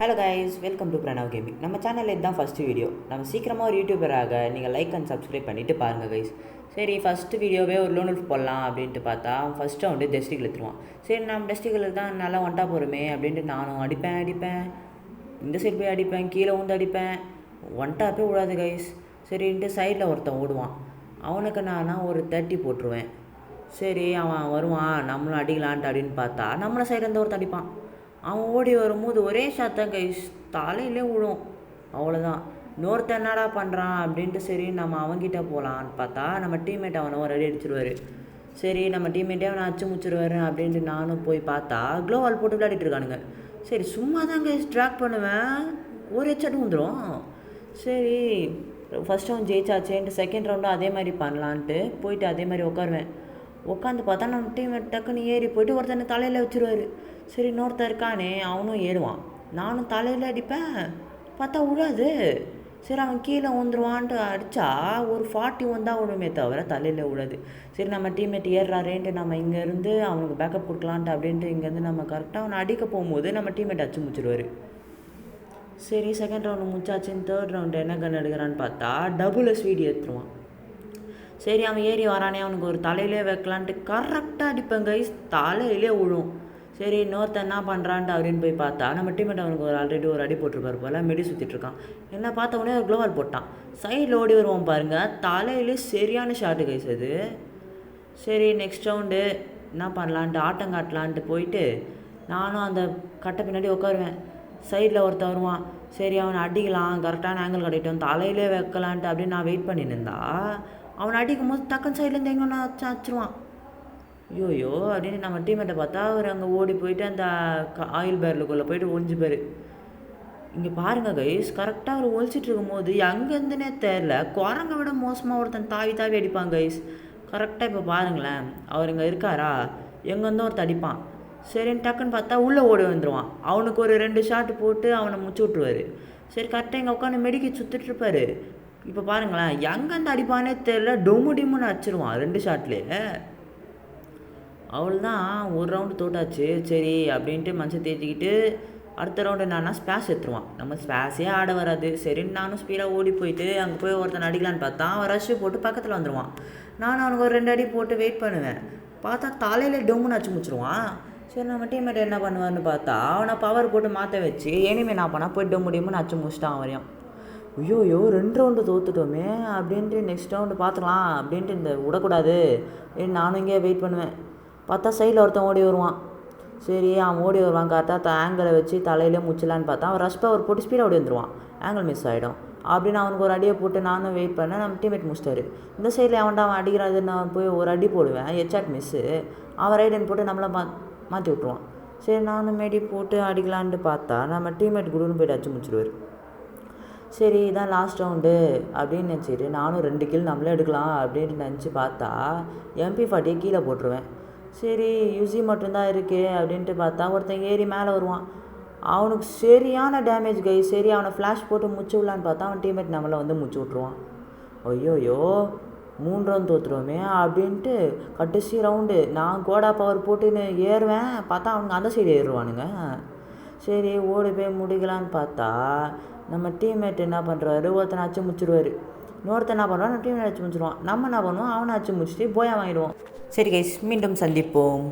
Hello guys, welcome to Pranav gaming. நம்ம சேனலில் இதுதான் ஃபஸ்ட்டு வீடியோ. நம்ம சீக்கிரமாக ஒரு யூடியூபராக நீங்கள் லைக் அண்ட் சப்ஸ்கிரைப் பண்ணிவிட்டு பாருங்கள் கைஸ். சரி, ஃபஸ்ட்டு வீடியோவே ஒரு லோன் உல்ஃப் போடலாம் அப்படின்ட்டு பார்த்தா ஃபஸ்ட்டு அவன் டெஸ்டிகள் எடுத்துருவான். சரி, நம்ம டெஸ்டிகள் தான் நல்லா ஒன்ட்டா போகிறோமே அப்படின்ட்டு நானும் அடிப்பேன் இந்த சைடு போய் அடிப்பேன், கீழே வந்து அடிப்பேன், ஒன்ட்டா போய் விடாது கைஸ். சரின்ட்டு சைடில் ஒருத்தன் ஓடுவான். அவனுக்கு நான் ஒரு 30 போட்டுருவேன். சரி, அவன் வருவான், நம்மளும் அடிக்கலான்ட்டு அப்படின்னு பார்த்தா நம்மளை சைட்லேருந்து ஒருத்தன் அடிப்பான். அவன் ஓடி வரும்போது ஒரே ஷாட் தான் கைஸ், தலையிலே விழும். அவ்வளோதான். இன்னொருத்தன் என்னடா பண்ணுறான் அப்படின்ட்டு சரி நம்ம அவன்கிட்ட போகலான்னு பார்த்தா நம்ம டீம்மேட் அவனை ஒரு அடி அடிச்சிருவார். சரி, நம்ம டீம்மேட்டே அவனை அச்சு முச்சிருவாரு அப்படின்ட்டு நானும் போய் பார்த்தா க்ளோவால் போட்டு விளையாடிட்டு இருக்கானுங்க. சரி, சும்மா தான் கைஸ் ட்ராக் பண்ணுவேன், ஒரு ஹெட்ஷாட் வந்துடும். சரி, ஃபஸ்ட் ரவுண்ட் ஜெயிச்சாச்சேன்ட்டு செகண்ட் ரவுண்டும் அதே மாதிரி பண்ணலான்ட்டு போயிட்டு அதே மாதிரி உட்காருவேன். உட்காந்து பார்த்தா நம்ம டீம்மேட் டக்குன்னு ஏறி போய்ட்டு ஒருத்தனை தலையில் வச்சுருவார். சரி, இன்னொருத்தன் இருக்கானே அவனும் ஏறுவான். நானும் தலையில் அடிப்பேன், பார்த்தா விழாது. சரி, அவன் கீழே வந்துடுவான்ட்டு அடித்தா ஒரு 41 தான் விடுமே தவிர தலையில் விழாது. சரி, நம்ம டீம்மேட் ஏறுறாரேன்ட்டு நம்ம இங்கேருந்து அவனுக்கு பேக்கப் கொடுக்கலான்ட்டு அப்படின்ட்டு இங்கேருந்து நம்ம கரெக்டாக அவனை அடிக்க போகும்போது நம்ம டீம்மேட் அச்சு முடிச்சிடுவார். சரி, செகண்ட் ரவுண்டு முடிச்சாச்சுன்னு தேர்ட் ரவுண்டு என்ன கன் எடுக்கிறான்னு பார்த்தா டபுள் ஸ்வீடி எடுத்துருவான். சரி, அவன் ஏறி வரானே அவனுக்கு ஒரு தலையிலே வைக்கலான்ட்டு கரெக்டாக அடிப்பேன் கைஸ், தலையிலே விழும். சரி, இன்னொருத்தன் என்ன பண்ணுறான்ட்டு அப்படின்னு போய் பார்த்தா நம்ம டீம்மேட் அவனுக்கு ஆல்ரெடி ஒரு அடி போட்டிருப்பார் போல், மெடி சுற்றிட்டுருக்கான். என்ன பார்த்தவொடனே ஒரு க்ளோவால் போட்டான். சைடில் ஓடி வருவான் பாருங்கள், தலையிலே சரியான ஷாட்டு கைஸ் அது. சரி, நெக்ஸ்ட் ரவுண்டு என்ன பண்ணலான்ட்டு ஆட்டம் காட்டலான்ட்டு போயிட்டு நானும் அந்த கட்டை பின்னாடி உட்காருவேன். சைடில் ஒருத்தன் வருவான். சரி, அவனை அடிக்கலாம், கரெக்டான ஆங்கிள் கிடைட்டும், தலையிலே வைக்கலான்ட்டு அப்படின்னு நான் வெயிட் பண்ணின்னு இருந்தா அவனை அடிக்கும் போது டக்குன்னு சைட்லேருந்து எங்கே ஒன்று வச்சிருவான். ஐயோயோ அப்படின்னு நம்ம டீம்மேட்டை பார்த்தா அவர் அங்கே ஓடி போயிட்டு அந்த ஆயில் பேரலுக்குள்ளே போயிட்டு ஒழிஞ்சுப்பார். இங்கே பாருங்கள் கைஸ், கரெக்டாக அவர் ஒழிச்சிட்டு இருக்கும்போது எங்கேருந்துனே தெரில குரங்க விட மோசமாக ஒருத்தன் தாவி அடிப்பான் கைஸ். கரெக்டாக இப்போ பாருங்களேன், அவர் இங்கே இருக்காரா, எங்கேருந்தோ ஒருத்தன் அடிப்பான். சரின்னு டக்குன்னு பார்த்தா உள்ளே ஓடி வந்துடுவான். அவனுக்கு ஒரு 2 ஷாட்டு போட்டு அவனை முச்சு விட்ருவார். சரி, கரெக்டாக இங்கே உட்காந்து மெடிக்க சுற்றிட்டுருப்பார். இப்போ பாருங்களேன், எங்கேருந்து அடிப்பானே தெரில, டொமுன்னு அடிச்சிருவான் 2 ஷாட்லேயே. அவ்வளோதான், ஒரு ரவுண்டு தோட்டாச்சு. சரி அப்படின்ட்டு மனசை தேத்திக்கிட்டு அடுத்த ரவுண்டு என்னன்னா ஸ்பேஸ் எடுத்துருவான். நம்ம ஸ்பேஸே ஆட வராது. சரின்னு நானும் ஸ்பீடாக ஓடி போயிட்டு அங்கே போய் ஒருத்தன் அடிக்கலான்னு பார்த்தா அவன் ரஷ்ஷு போட்டு பக்கத்தில் வந்துடுவான். நானும் அவனுக்கு ஒரு 2 அடி போட்டு வெயிட் பண்ணுவேன். பார்த்தா தலையில் டொம்முன்னு அடிச்சு முடிச்சிருவான். சரி, நம்ம டீம்மேட் என்ன பண்ணுவான்னு பார்த்தா அவனை பவர் போட்டு மாற்ற வச்சு இனிமேல் என்ன பண்ணால் போய் டொம்முன்னு அடிச்சு முடிச்சிட்டான் வரையும். ஐயோ 2 ரவுண்டு தோத்துட்டோமே அப்படின்ட்டு நெக்ஸ்ட் ரவுண்டு பார்த்துக்கலாம் அப்படின்ட்டு இந்த விடக்கூடாது நானும் இங்கே வெயிட் பண்ணுவேன். பார்த்தா சைடில் ஒருத்தன் ஓடி வருவான். சரி, அவன் ஓடி வருவான், கரெக்டாக ஆங்கிளை வச்சு தலையிலே முச்சலான்னு பார்த்தா அவன் ரஷ் பவர் போட்டு ஸ்பீடாக ஓடி வந்துடுவான். ஆங்கிள் மிஸ் ஆகிடும் அப்படின்னு அவனுக்கு ஒரு அடியை போட்டு நானும் வெயிட் பண்ணேன். நம்ம டீம்மேட் முடிச்சிட்டாரு. இந்த சைடில் அவன்டா அவன் அடிக்கிறாது, நான் போய் ஒரு அடி போடுவேன், ஹெட்ஷாட் மிஸ்ஸு. அவன் ரைடன் போட்டு நம்மளை மாற்றி விட்ருவான். சரி, நானும் மெடி போட்டு அடிக்கலான்ட்டு பார்த்தா நம்ம டீம்மேட் குடுன்னு போய்ட்டு அடிச்சு முடிச்சிடுவார். சரி, இதான் லாஸ்ட் ரவுண்டு அப்படின்னு நினச்சிட்டு நானும் 2 கில் நம்மளே எடுக்கலாம் அப்படின்ட்டு நினச்சி பார்த்தா MP40 கீழே போட்டுருவேன். சரி, யூசி மட்டும்தான் இருக்குது அப்படின்ட்டு பார்த்தா ஒருத்தன் ஏறி மேலே வருவான். அவனுக்கு சரியான டேமேஜ் கை. சரி, அவனை ஃப்ளாஷ் போட்டு முச்சு விடலான்னு பார்த்தா அவன் டீம்மேட் நம்மளை வந்து முச்சு விட்ருவான். ஐயோயோ 3 ரவுண்ட் தோற்றுருவோமே அப்படின்ட்டு கடைசி ரவுண்டு நான் கோடா பவர் போட்டுன்னு ஏறுவேன். பார்த்தா அவனுங்க அந்த சைடு ஏறுவானுங்க. சரி, ஓடி போய் முடிக்கலான்னு பார்த்தா நம்ம டீம்மேட் என்ன பண்ணுறாரு, ஒருத்தனை அச்சு முடிச்சிடுவார். இன்னொருத்தன் என்ன பண்ணுவான், நம்ம டீம்மேட் அச்சு முடிச்சிடுவான். நம்ம என்ன பண்ணுவோம், அவனை அச்சு முடிச்சுட்டு போயா வாங்கிடுவோம். சரி கைஸ், மீண்டும் சந்திப்போம்.